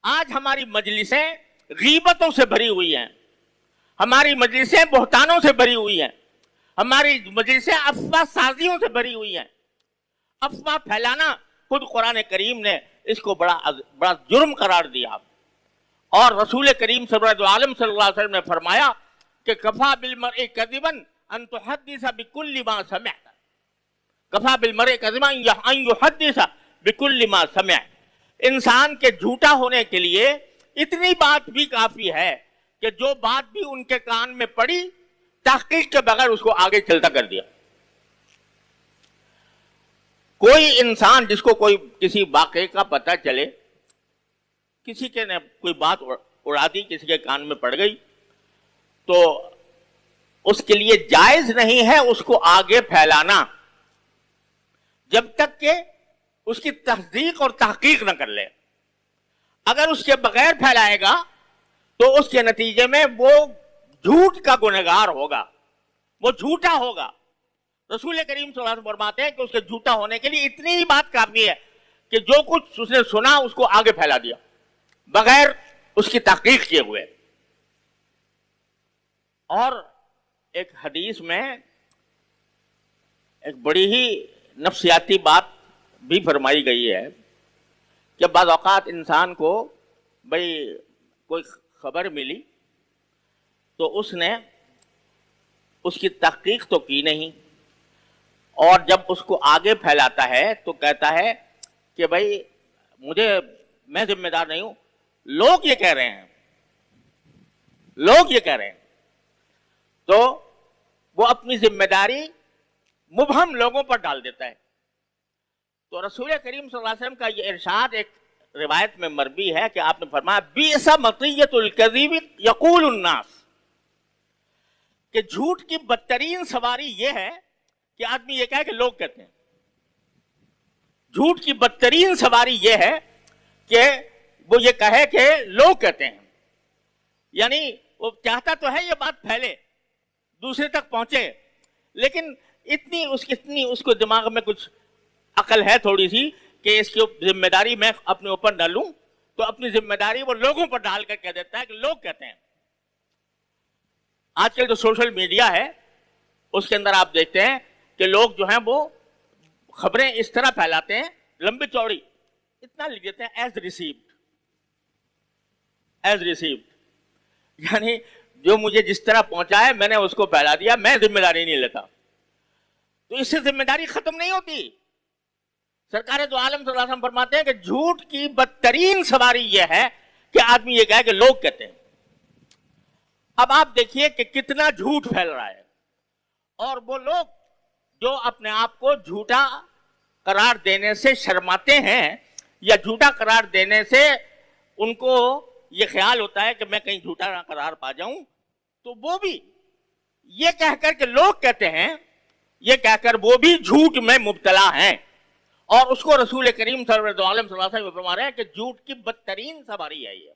آج ہماری مجلسیں غیبتوں سے بھری ہوئی ہیں، ہماری مجلسیں بہتانوں سے بھری ہوئی ہیں، ہماری مجلسیں افواہ سازیوں سے بھری ہوئی ہیں۔ افواہ پھیلانا خود قرآن کریم نے اس کو بڑا جرم قرار دیا، اور رسول کریم صلی اللہ علیہ وسلم نے فرمایا کہ کفا بالمرء کذبا ان تحدث بكل ما سمعت، کفا بالمرء کذبا ان يحدث بكل ما سمع۔ انسان کے جھوٹا ہونے کے لیے اتنی بات بھی کافی ہے کہ جو بات بھی ان کے کان میں پڑی تحقیق کے بغیر اس کو آگے چلتا کر دیا۔ کوئی انسان جس کو کوئی کسی واقعے کا پتہ چلے، کسی کے نے کوئی بات اڑا دی، کسی کے کان میں پڑ گئی، تو اس کے لیے جائز نہیں ہے اس کو آگے پھیلانا جب تک کہ اس کی تصدیق اور تحقیق نہ کر لے۔ اگر اس کے بغیر پھیلائے گا تو اس کے نتیجے میں وہ جھوٹ کا گنہگار ہوگا، وہ جھوٹا ہوگا۔ رسول کریم صلی اللہ علیہ وسلم فرماتے ہیں کہ اس کے جھوٹا ہونے کے لیے اتنی ہی بات کافی ہے کہ جو کچھ اس نے سنا اس کو آگے پھیلا دیا بغیر اس کی تحقیق کیے ہوئے۔ اور ایک حدیث میں ایک بڑی ہی نفسیاتی بات بھی فرمائی گئی ہے کہ بعض اوقات انسان کو بھئی کوئی خبر ملی تو اس نے اس کی تحقیق تو کی نہیں، اور جب اس کو آگے پھیلاتا ہے تو کہتا ہے کہ بھئی میں ذمہ دار نہیں ہوں، لوگ یہ کہہ رہے ہیں، لوگ یہ کہہ رہے ہیں، تو وہ اپنی ذمہ داری مبہم لوگوں پر ڈال دیتا ہے۔ تو رسول کریم صلی اللہ علیہ وسلم کا یہ ارشاد ایک روایت میں مروی ہے کہ آپ نے فرمایا بئس مطیۃ الکذب یقول الناس، کہ جھوٹ کی بدترین سواری یہ ہے کہ آدمی یہ کہے کہ لوگ کہتے ہیں۔ جھوٹ کی بدترین سواری یہ ہے کہ وہ یہ کہے کہ لوگ کہتے ہیں، یعنی وہ چاہتا تو ہے یہ بات پھیلے، دوسرے تک پہنچے، لیکن اتنی اس کو دماغ میں کچھ عقل ہے تھوڑی سی کہ اس کی ذمہ داری میں اپنے اوپر نہ لوں، تو اپنی ذمہ داری وہ لوگوں پر ڈال کر کہہ دیتا ہے کہ لوگ کہتے ہیں۔ آج کل جو سوشل میڈیا ہے اس کے اندر آپ دیکھتے ہیں کہ لوگ جو ہیں وہ خبریں اس طرح پھیلاتے ہیں، لمبی چوڑی اتنا لکھ دیتے ہیں ایز ریسیوڈ، یعنی جو مجھے جس طرح پہنچا ہے میں نے اس کو پھیلا دیا، میں ذمہ داری نہیں لیتا۔ تو اس سے ذمہ داری ختم نہیں ہوتی۔ سرکار دو عالم صلی اللہ علیہ وسلم فرماتے ہیں کہ جھوٹ کی بدترین سواری یہ ہے کہ آدمی یہ کہے کہ لوگ کہتے ہیں۔ اب آپ دیکھیے کہ کتنا جھوٹ پھیل رہا ہے، اور وہ لوگ جو اپنے آپ کو جھوٹا قرار دینے سے شرماتے ہیں یا جھوٹا قرار دینے سے ان کو یہ خیال ہوتا ہے کہ میں کہیں جھوٹا نہ قرار پا جاؤں، تو وہ بھی یہ کہہ کر کہ لوگ کہتے ہیں، یہ کہہ کر وہ بھی جھوٹ میں مبتلا ہیں، اور اس کو رسول کریم صلی اللہ علیہ وسلم فرما رہے ہیں کہ جھوٹ کی بدترین سواری ہے یہ۔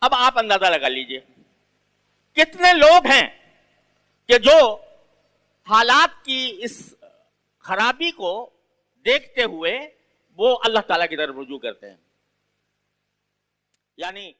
اب آپ اندازہ لگا لیجئے کتنے لوگ ہیں کہ جو حالات کی اس خرابی کو دیکھتے ہوئے وہ اللہ تعالیٰ کی طرف رجوع کرتے ہیں، یعنی